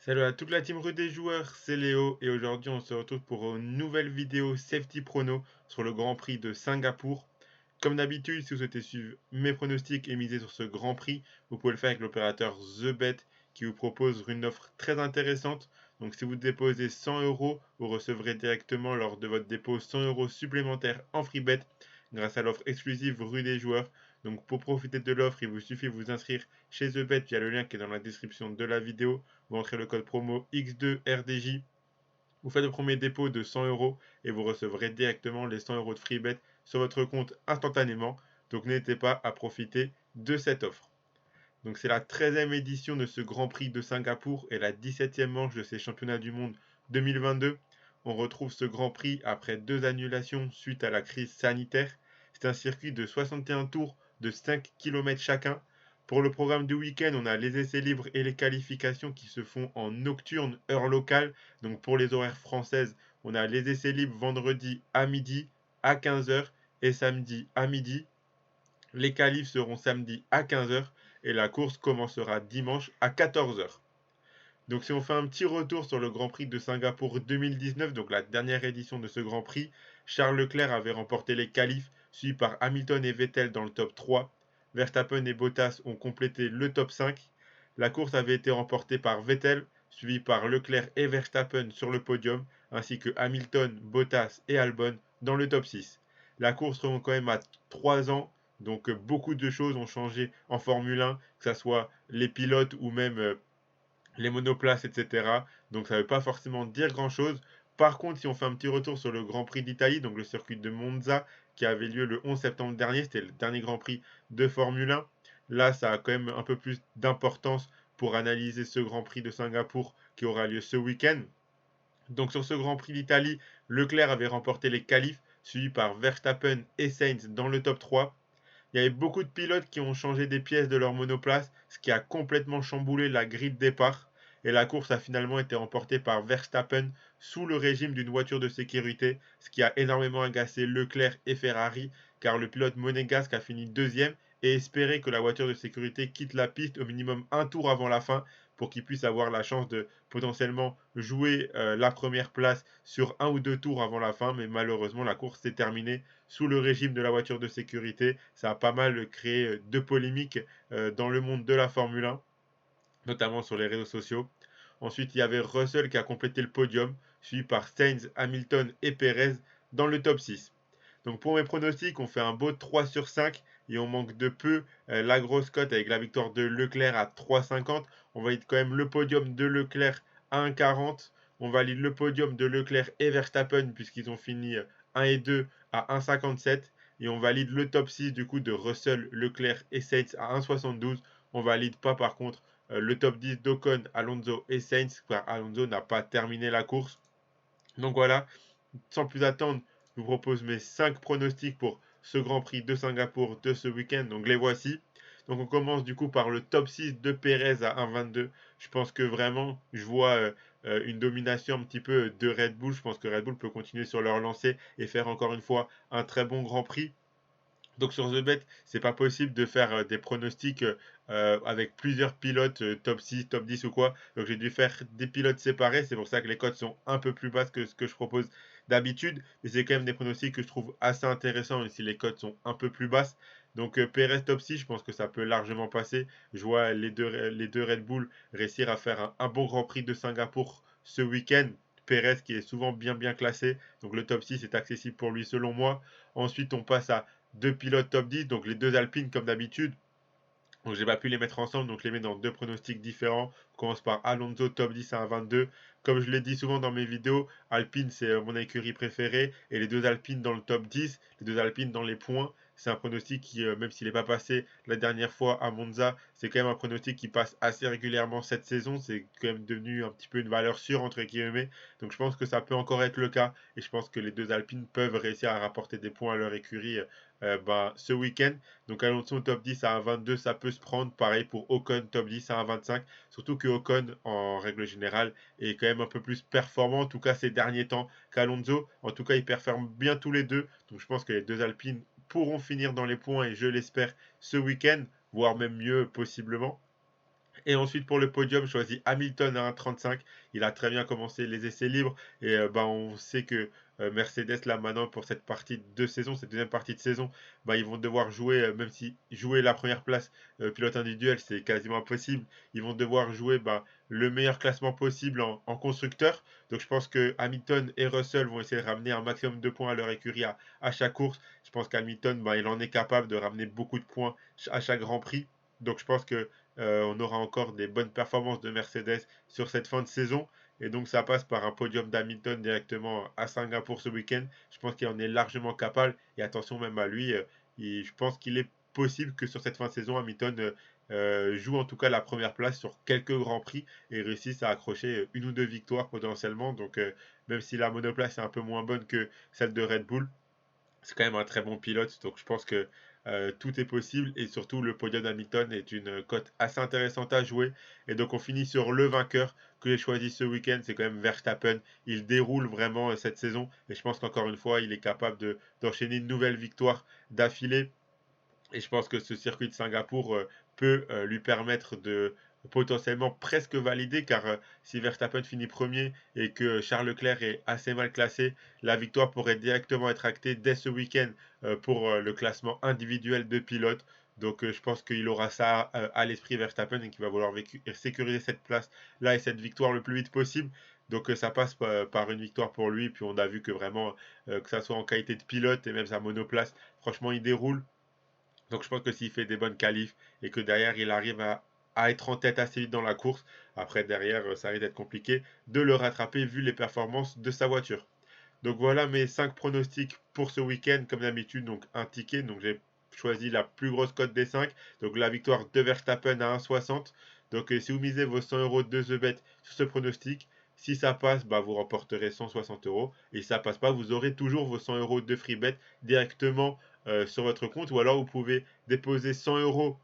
Salut à toute la team Rue des joueurs, c'est Léo et aujourd'hui on se retrouve pour une nouvelle vidéo Safety Prono sur le Grand Prix de Singapour. Comme d'habitude, si vous souhaitez suivre mes pronostics et miser sur ce Grand Prix, vous pouvez le faire avec l'opérateur TheBet qui vous propose une offre très intéressante. Donc si vous déposez 100 euros, vous recevrez directement lors de votre dépôt 100 euros supplémentaires en free bet grâce à l'offre exclusive Rue des joueurs. Donc pour profiter de l'offre, il vous suffit de vous inscrire chez TheBet via le lien qui est dans la description de la vidéo. Vous entrez le code promo X2RDJ, vous faites le premier dépôt de 100 euros et vous recevrez directement les 100 euros de free bet sur votre compte instantanément. Donc n'hésitez pas à profiter de cette offre. Donc c'est la 13e édition de ce Grand Prix de Singapour et la 17e manche de ces championnats du monde 2022. On retrouve ce Grand Prix après 2 annulations suite à la crise sanitaire. C'est un circuit de 61 tours de 5 km chacun. Pour le programme du week-end, on a les essais libres et les qualifications qui se font en nocturne, heure locale. Donc pour les horaires françaises, on a les essais libres vendredi à midi, à 15 heures et samedi à midi. Les qualifs seront samedi à 15 heures et la course commencera dimanche à 14 heures. Donc si on fait un petit retour sur le Grand Prix de Singapour 2019, donc la dernière édition de ce Grand Prix, Charles Leclerc avait remporté les qualifs, suivi par Hamilton et Vettel dans le top 3. Verstappen et Bottas ont complété le top 5. La course avait été remportée par Vettel, suivi par Leclerc et Verstappen sur le podium, ainsi que Hamilton, Bottas et Albon dans le top 6. La course remonte quand même à 3 ans, donc beaucoup de choses ont changé en Formule 1, que ce soit les pilotes ou même les monoplaces, etc. Donc ça ne veut pas forcément dire grand-chose. Par contre, si on fait un petit retour sur le Grand Prix d'Italie, donc le circuit de Monza, qui avait lieu le 11 septembre dernier, c'était le dernier Grand Prix de Formule 1. Là, ça a quand même un peu plus d'importance pour analyser ce Grand Prix de Singapour qui aura lieu ce week-end. Donc sur ce Grand Prix d'Italie, Leclerc avait remporté les qualifs, suivi par Verstappen et Sainz dans le top 3. Il y avait beaucoup de pilotes qui ont changé des pièces de leur monoplace, ce qui a complètement chamboulé la grille de départ. Et la course a finalement été remportée par Verstappen sous le régime d'une voiture de sécurité, ce qui a énormément agacé Leclerc et Ferrari, car le pilote monégasque a fini deuxième et espérait que la voiture de sécurité quitte la piste au minimum un tour avant la fin pour qu'il puisse avoir la chance de potentiellement jouer la première place sur un ou deux tours avant la fin. Mais malheureusement, la course s'est terminée sous le régime de la voiture de sécurité. Ça a pas mal créé de polémiques dans le monde de la Formule 1, notamment sur les réseaux sociaux. Ensuite, il y avait Russell qui a complété le podium, suivi par Sainz, Hamilton et Perez dans le top 6. Donc pour mes pronostics, on fait un beau 3 sur 5 et on manque de peu la grosse cote avec la victoire de Leclerc à 3,50. On valide quand même le podium de Leclerc à 1,40. On valide le podium de Leclerc et Verstappen puisqu'ils ont fini 1 et 2 à 1,57. Et on valide le top 6 du coup de Russell, Leclerc et Sainz à 1,72. On valide pas par contre le top 10 d'Ocon, Alonso et Sainz car Alonso n'a pas terminé la course. Donc voilà, sans plus attendre, je vous propose mes 5 pronostics pour ce Grand Prix de Singapour de ce week-end. Donc les voici. Donc on commence du coup par le top 6 de Perez à 1,22. Je pense que vraiment, je vois une domination un petit peu de Red Bull. Je pense que Red Bull peut continuer sur leur lancée et faire encore une fois un très bon Grand Prix. Donc sur TheBet, c'est pas possible de faire des pronostics avec plusieurs pilotes top 6, top 10 ou quoi. Donc j'ai dû faire des pilotes séparés. C'est pour ça que les cotes sont un peu plus basses que ce que je propose d'habitude. Mais c'est quand même des pronostics que je trouve assez intéressants, même si les cotes sont un peu plus basses. Donc Perez top 6, je pense que ça peut largement passer. Je vois les deux Red Bull réussir à faire un bon Grand Prix de Singapour ce week-end. Perez qui est souvent bien classé. Donc le top 6 est accessible pour lui selon moi. Ensuite, on passe à deux pilotes top 10, donc les deux Alpines comme d'habitude. Donc j'ai pas pu les mettre ensemble, donc je les mets dans deux pronostics différents. On commence par Alonso top 10 à 1,22. Comme je l'ai dit souvent dans mes vidéos, Alpine c'est mon écurie préférée et les deux Alpines dans le top 10, les deux Alpines dans les points. C'est un pronostic qui, même s'il n'est pas passé la dernière fois à Monza, c'est quand même un pronostic qui passe assez régulièrement cette saison. C'est quand même devenu un petit peu une valeur sûre entre guillemets. Donc je pense que ça peut encore être le cas et je pense que les deux Alpines peuvent réussir à rapporter des points à leur écurie ce week-end. Donc Alonso top 10 à 1,22, ça peut se prendre. Pareil pour Ocon top 10 à 1,25. Surtout que Ocon, en règle générale, est quand même un peu plus performant, en tout cas ces derniers temps, qu'Alonso. En tout cas, ils performent bien tous les deux. Donc je pense que les deux Alpines pourront finir dans les points et je l'espère ce week-end, voire même mieux possiblement. Et ensuite, pour le podium, je choisis Hamilton à 1,35. Il a très bien commencé les essais libres. Et on sait que Mercedes, là maintenant, pour cette partie de saison, cette deuxième partie de saison, ils vont devoir jouer, même si jouer la première place pilote individuel, c'est quasiment impossible. Ils vont devoir jouer le meilleur classement possible en constructeur. Donc je pense que Hamilton et Russell vont essayer de ramener un maximum de points à leur écurie à chaque course. Je pense qu'Hamilton, il en est capable de ramener beaucoup de points à chaque Grand Prix. Donc je pense que on aura encore des bonnes performances de Mercedes sur cette fin de saison. Et donc ça passe par un podium d'Hamilton directement à Singapour ce week-end. Je pense qu'il en est largement capable. Et attention même à lui, je pense qu'il est possible que sur cette fin de saison, Hamilton joue en tout cas la première place sur quelques grands prix et réussisse à accrocher une ou deux victoires potentiellement. Donc même si la monoplace est un peu moins bonne que celle de Red Bull, c'est quand même un très bon pilote, donc je pense que tout est possible et surtout le podium d'Hamilton est une cote assez intéressante à jouer. Et donc on finit sur le vainqueur que j'ai choisi ce week-end, c'est quand même Verstappen. Il déroule vraiment cette saison et je pense qu'encore une fois il est capable d'enchaîner une nouvelle victoire d'affilée. Et je pense que ce circuit de Singapour peut lui permettre de potentiellement presque valider, car si Verstappen finit premier et que Charles Leclerc est assez mal classé, la victoire pourrait directement être actée dès ce week-end pour le classement individuel de pilotes. Donc je pense qu'il aura ça à l'esprit Verstappen et qu'il va vouloir sécuriser cette place-là et cette victoire le plus vite possible. Donc ça passe par une victoire pour lui. Puis on a vu que vraiment, que ça soit en qualité de pilote et même sa monoplace, franchement il déroule. Donc je pense que s'il fait des bonnes qualifs et que derrière il arrive à être en tête assez vite dans la course, après derrière ça risque d'être compliqué de le rattraper vu les performances de sa voiture. Donc voilà mes 5 pronostics pour ce week-end, comme d'habitude, donc un ticket, donc j'ai choisi la plus grosse cote des 5, donc la victoire de Verstappen à 1,60. Donc si vous misez vos 100 euros de The Bet sur ce pronostic, si ça passe, vous remporterez 160 euros. Et si ça passe pas, vous aurez toujours vos 100 euros de free bet directement sur votre compte. Ou alors vous pouvez déposer 100 euros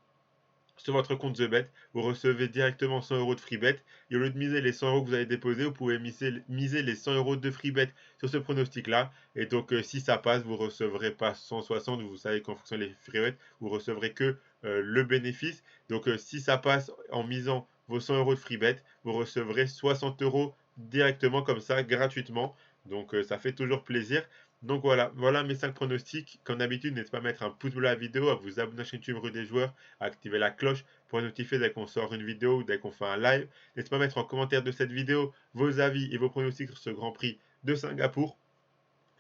sur votre compte TheBet, vous recevez directement 100 euros de free bet. Et au lieu de miser les 100 euros que vous avez déposés, vous pouvez miser les 100 euros de free bet sur ce pronostic-là. Et donc, si ça passe, vous ne recevrez pas 160. Vous savez qu'en fonction des free bet, vous recevrez que le bénéfice. Donc, si ça passe en misant vos 100 euros de free bet, vous recevrez 60 euros directement comme ça, gratuitement. Donc, ça fait toujours plaisir. Donc voilà mes 5 pronostics. Comme d'habitude, n'hésitez pas à mettre un pouce bleu à la vidéo, à vous abonner à la chaîne YouTube Rue des Joueurs, à activer la cloche pour être notifié dès qu'on sort une vidéo ou dès qu'on fait un live. N'hésitez pas à mettre en commentaire de cette vidéo vos avis et vos pronostics sur ce Grand Prix de Singapour.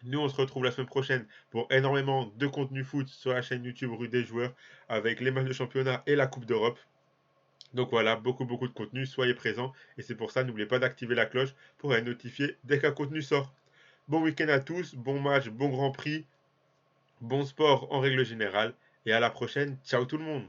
Nous, on se retrouve la semaine prochaine pour énormément de contenu foot sur la chaîne YouTube Rue des Joueurs avec les matchs de championnat et la Coupe d'Europe. Donc voilà, beaucoup de contenu, soyez présents. Et c'est pour ça, n'oubliez pas d'activer la cloche pour être notifié dès qu'un contenu sort. Bon week-end à tous, bon match, bon Grand Prix, bon sport en règle générale. Et à la prochaine, ciao tout le monde.